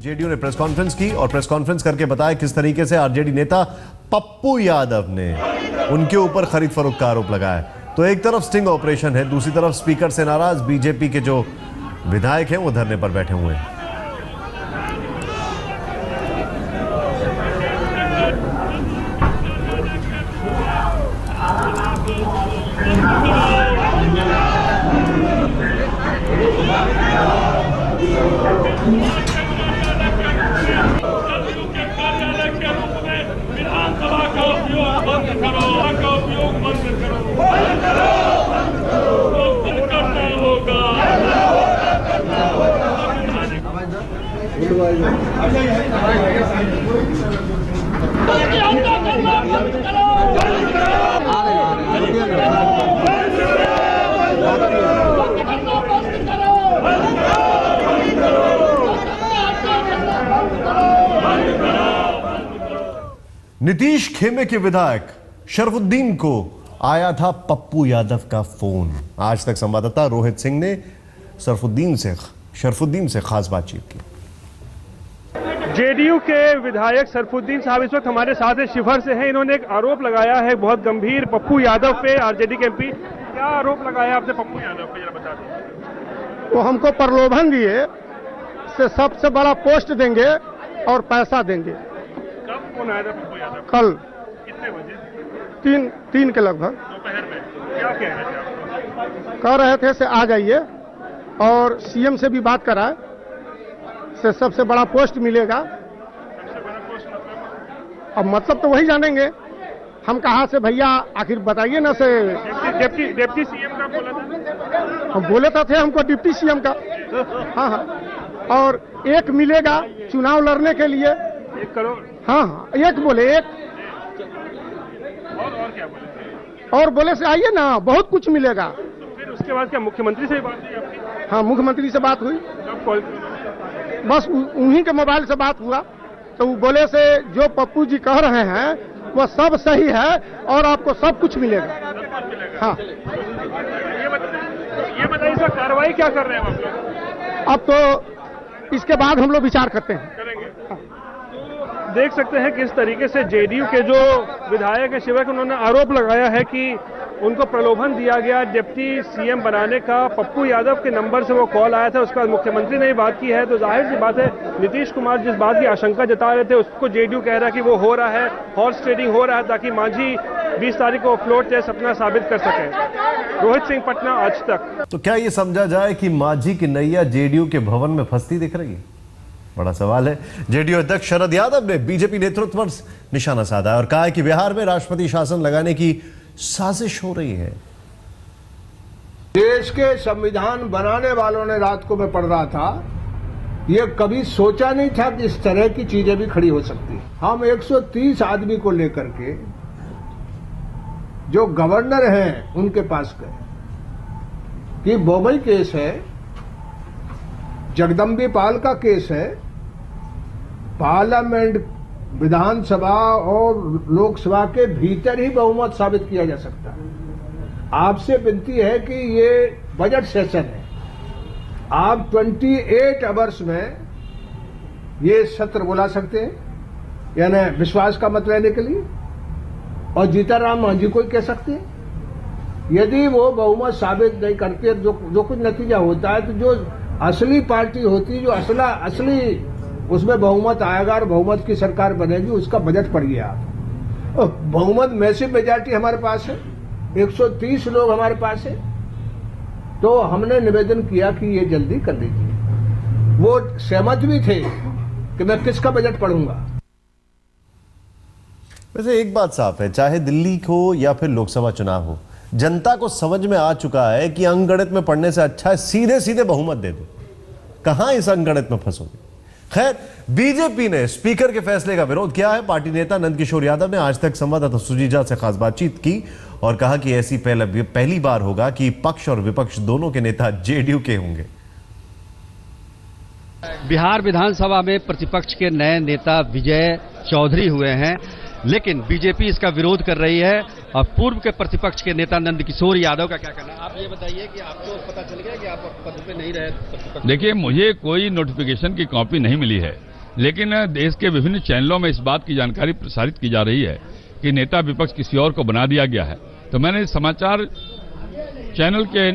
JDU ने press conference की और प्रेस कॉन्फ्रेंस करके बताया किस तरीके से आरजेडी नेता पप्पू यादव ने उनके ऊपर खरीद फरोख्त का आरोप लगाया। तो एक तरफ स्टिंग ऑपरेशन है, दूसरी तरफ स्पीकर से नाराज बीजेपी के जो विधायक हैं वो धरने पर बैठे हुए हैं। विधानसभा का उपयोग बंद करो, उपयोग बंद करो, बंद करना होगा। नीतीश खेमे के विधायक शरफुद्दीन को आया था पप्पू यादव का फोन। आज तक संवाददाता रोहित सिंह ने शरफुद्दीन से खास बातचीत की। जेडीयू के विधायक शरफुद्दीन साहब इस वक्त हमारे साथ है, शिवहर से हैं। इन्होंने एक आरोप लगाया है बहुत गंभीर पप्पू यादव पे, आरजेडी के एमपी। क्या आरोप लगाया आपने पप्पू यादव पे, जरा बता दें। वो हमको प्रलोभन दिए से सबसे बड़ा पोस्ट देंगे और पैसा देंगे। कब फोन आया था पप्पू यादव? कल कितने बजे? तीन के लगभग। दोपहर में क्या कह रहे थे आपको? कह रहे थे से आ जाइए और सीएम से भी बात कराए से सबसे बड़ा पोस्ट मिलेगा। सबसे बड़ा पोस्ट मतलब? अब मतलब तो वही जानेंगे। हम कहाँ से भैया आखिर बताइए ना से। डिप्टी सीएम का बोला था? हम बोले तो थे हमको डिप्टी सीएम का। हाँ, और एक मिलेगा चुनाव लड़ने के लिए। 1 करोड़? हाँ, एक बोले एक। और क्या बोले? और बोले से आइए ना, बहुत कुछ मिलेगा। तो फिर उसके बाद क्या मुख्यमंत्री से बात हुई आपकी? हाँ, मुख्यमंत्री से बात हुई। कब कॉल? बस उन्हीं के मोबाइल से बात हुआ। तो वो बोले से जो पप्पू जी कह रहे हैं वो सब सही है और आपको सब कुछ मिलेगा। हाँ। ये बताइए सर, कार्रवाई क्या कर रहे हैं आप लोग? अब तो इसके बाद हम लोग विचार करते हैं। करेंगे। तो देख सकते हैं किस तरीके से जेडीयू के जो विधायक है शिवहर के, उन्होंने आरोप लगाया है कि उनको प्रलोभन दिया गया डिप्टी सीएम बनाने का। पप्पू यादव के नंबर से वो कॉल आया था, उसके बाद मुख्यमंत्री ने बात की है। तो जाहिर सी बात है, नीतीश कुमार जिस बात की आशंका जता रहे थे उसको जेडीयू कह रहा है कि वो हो रहा है, हॉर्स ट्रेडिंग हो रहा है ताकि मांझी 20 तारीख को फ्लोट टेस्ट अपना साबित कर सके। रोहित सिंह, पटना, आज तक। तो क्या ये समझा जाए कि मांझी की नैया जेडीयू के भवन में फंसती दिख रही है? बड़ा सवाल है। जेडीयू अध्यक्ष शरद यादव ने बीजेपी नेतृत्व पर निशाना साधा और कहा है कि बिहार में राष्ट्रपति शासन लगाने की साजिश हो रही है। देश के संविधान बनाने वालों ने, रात को मैं पढ़ रहा था, ये कभी सोचा नहीं था कि इस तरह की चीजें भी खड़ी हो सकती है। हम 130 आदमी को लेकर के जो गवर्नर हैं उनके पास गए कि बोबई केस है, जगदम्बी पाल का केस है, पार्लियामेंट, विधानसभा और लोकसभा के भीतर ही बहुमत साबित किया जा सकता है। आपसे विनती है कि ये बजट सेशन है, आप 28 आवर्स में ये सत्र बुला सकते हैं, यानी विश्वास का मत लेने के लिए, और जीताराम मांझी को ही कह सकते हैं। यदि वो बहुमत साबित नहीं करते, जो कुछ नतीजा होता है, तो जो असली पार्टी होती है, जो असली उसमें बहुमत आएगा और बहुमत की सरकार बनेगी, उसका बजट पढ़िए आप। बहुमत मैसिव मेजॉरिटी हमारे पास है, 130 लोग हमारे पास है। तो हमने निवेदन किया कि ये जल्दी कर लीजिए। वो सहमत भी थे कि मैं किसका बजट पढ़ूंगा। वैसे एक बात साफ है, चाहे दिल्ली हो या फिर लोकसभा चुनाव हो, जनता को समझ में आ चुका है कि अंकगणित में पढ़ने से अच्छा है सीधे सीधे बहुमत दे दो। कहां इस अंकगणित में फंसोगे। खैर, बीजेपी ने स्पीकर के फैसले का विरोध किया है। पार्टी नेता नंदकिशोर यादव ने आज तक संवाददाता सुजीजा से खास बातचीत की और कहा कि ऐसी पहली बार होगा कि पक्ष और विपक्ष दोनों के नेता जेडीयू के होंगे। बिहार विधानसभा में प्रतिपक्ष के नए नेता विजय चौधरी हुए हैं, लेकिन बीजेपी इसका विरोध कर रही है। और पूर्व के प्रतिपक्ष के नेता नंदकिशोर यादव का क्या कहना है? आप ये बताइए कि आपको पता चल गया कि आप पद पे नहीं रहे प्रतिपक्ष? देखिए, मुझे कोई नोटिफिकेशन की कॉपी नहीं मिली है। लेकिन देश के विभिन्न चैनलों में इस बात की जानकारी प्रसारित की जा रही है कि नेता विपक्ष किसी और को बना दिया गया है। तो मैंने समाचार चैनल के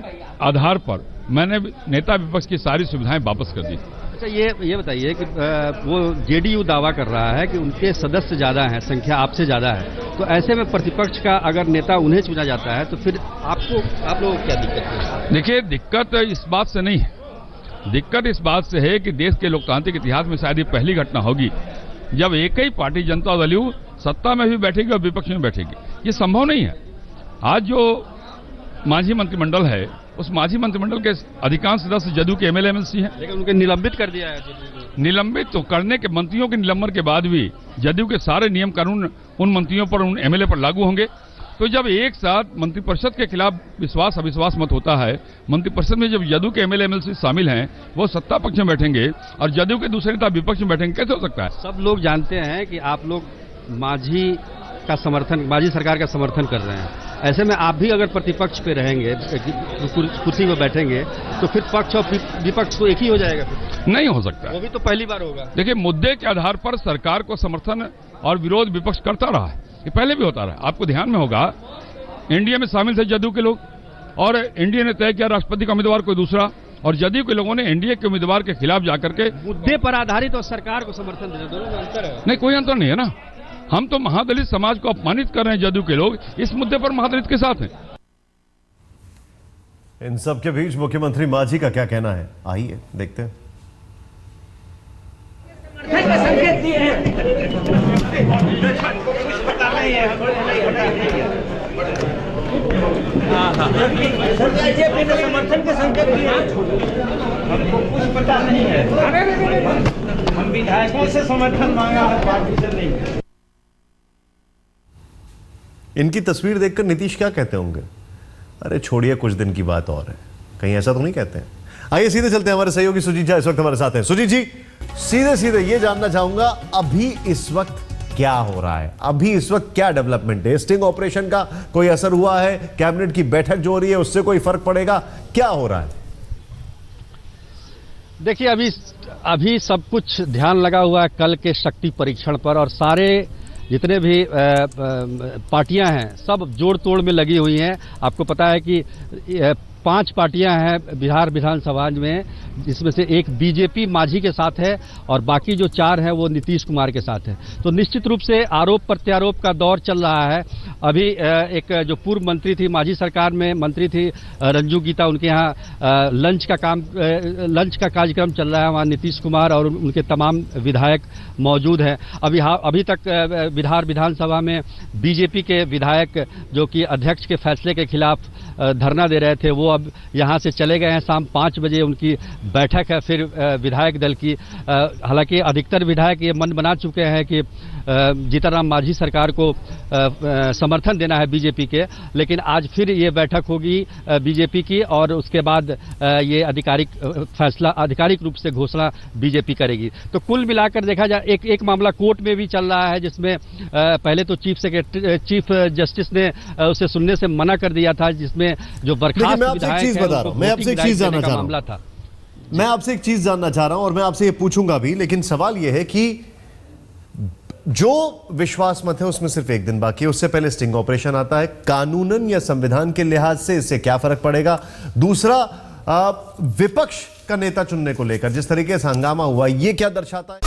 आधार पर मैंने नेता विपक्ष की सारी सुविधाएं वापस कर दी। अच्छा, ये बताइए कि वो जेडीयू दावा कर रहा है कि उनके सदस्य ज़्यादा हैं, संख्या आपसे ज़्यादा है, तो ऐसे में प्रतिपक्ष का अगर नेता उन्हें चुना जाता है तो फिर आप लोगों को क्या दिक्कत है? देखिए, दिक्कत इस बात से नहीं है, दिक्कत इस बात से है कि देश के लोकतांत्रिक इतिहास में शायद ये पहली घटना होगी जब एक ही पार्टी जनता दल यू सत्ता में भी बैठेगी और विपक्ष में बैठेगी। ये संभव नहीं है। आज जो मांझी मंत्रिमंडल है, उस मांझी मंत्रिमंडल के अधिकांश सदस्य जदयू के एमएलए एमएलसी हैं, लेकिन उनके निलंबित कर दिया है। निलंबित तो करने के मंत्रियों के निलंबन के बाद भी जदयू के सारे नियम कानून उन मंत्रियों पर, उन एमएलए पर लागू होंगे। तो जब एक साथ मंत्रिपरिषद के खिलाफ विश्वास अविश्वास मत होता है, मंत्रिपरिषद में जब जदयू के एमएलए एमएलसी शामिल हैं, वो सत्ता पक्ष में बैठेंगे और जदयू के दूसरे नेता विपक्ष में बैठेंगे, कैसे हो सकता है? सब लोग जानते हैं कि आप लोग मांझी सरकार का समर्थन कर रहे हैं। ऐसे में आप भी अगर प्रतिपक्ष पे रहेंगे, कुर्सी में बैठेंगे, तो फिर पक्ष और विपक्ष तो एक ही हो जाएगा। फिर नहीं हो सकता। वो भी तो पहली बार होगा। देखिए, मुद्दे के आधार पर सरकार को समर्थन और विरोध विपक्ष करता रहा है, ये पहले भी होता रहा। आपको ध्यान में होगा, एनडीए में शामिल थे जदयू के लोग और एनडीए ने तय किया राष्ट्रपति का उम्मीदवार कोई दूसरा, और जदयू के लोगों ने एनडीए के उम्मीदवार के खिलाफ जाकर के मुद्दे पर आधारित और सरकार को समर्थन देना, दोनों में अंतर है। नहीं, कोई अंतर नहीं है ना। हम तो महादलित समाज को अपमानित कर रहे हैं, जदयू के लोग इस मुद्दे पर महादलित के साथ हैं। इन सब के बीच मुख्यमंत्री मांझी का क्या कहना है, आइए देखते हैं। संकेत दिए हैं। बीजेपी ने समर्थन के संकेत दिए हैं। हमको कुछ पता नहीं है। हम विधायकों से समर्थन मांगा है, पार्टी से नहीं। इनकी तस्वीर देखकर नीतीश क्या कहते होंगे? अरे छोड़िए, कुछ दिन की बात और है। कहीं ऐसा तो नहीं कहते हैं? आइए सीधे चलते हैं, हमारे सहयोगी सुजीत झा इस वक्त हमारे साथ हैं। सुजीत जी, सीधे ये जानना चाहूंगा, अभी इस वक्त क्या हो रहा है? अभी इस वक्त क्या डेवलपमेंट है? स्टिंग ऑपरेशन का कोई असर हुआ है? कैबिनेट की बैठक जो हो रही है उससे कोई फर्क पड़ेगा? क्या हो रहा है? देखिए, अभी सब कुछ ध्यान लगा हुआ है कल के शक्ति परीक्षण पर, और सारे जितने भी पार्टियां हैं सब जोड़ तोड़ में लगी हुई हैं। आपको पता है कि 5 पार्टियां हैं बिहार विधानसभा में, जिसमें से एक बीजेपी मांझी के साथ है और बाकी जो 4 हैं वो नीतीश कुमार के साथ है। तो निश्चित रूप से आरोप प्रत्यारोप का दौर चल रहा है। अभी एक जो पूर्व मंत्री थी, मांझी सरकार में मंत्री थी रंजू गीता, उनके यहाँ लंच का कार्यक्रम चल रहा है। वहाँ नीतीश कुमार और उनके तमाम विधायक मौजूद हैं। अभी तक बिहार विधानसभा में बीजेपी के विधायक जो कि अध्यक्ष के फैसले के खिलाफ धरना दे रहे थे, वो अब यहाँ से चले गए हैं। शाम 5 बजे उनकी बैठक है फिर विधायक दल की। हालांकि अधिकतर विधायक ये मन बना चुके हैं कि जीतनराम मांझी सरकार को समर्थन देना है बीजेपी के, लेकिन आज फिर ये बैठक होगी बीजेपी की और उसके बाद ये आधिकारिक रूप से घोषणा बीजेपी करेगी। तो कुल मिलाकर देखा जाए, एक मामला कोर्ट में भी चल रहा है, जिसमें पहले तो चीफ जस्टिस ने उसे सुनने से मना कर दिया था, जिसमें जो बर्खास्त विधायक है, मैं आपसे एक चीज जानना चाह रहा हूं। मैं आपसे एक चीज जानना चाह रहा हूं और मैं आपसे ये पूछूंगा भी, लेकिन सवाल ये है कि जो विश्वास मत है उसमें सिर्फ 1 दिन बाकी है, उससे पहले स्टिंग ऑपरेशन आता है। कानूनन या संविधान के लिहाज से इससे क्या फर्क पड़ेगा? दूसरा, विपक्ष का नेता चुनने को लेकर जिस तरीके से हंगामा हुआ, ये क्या दर्शाता है?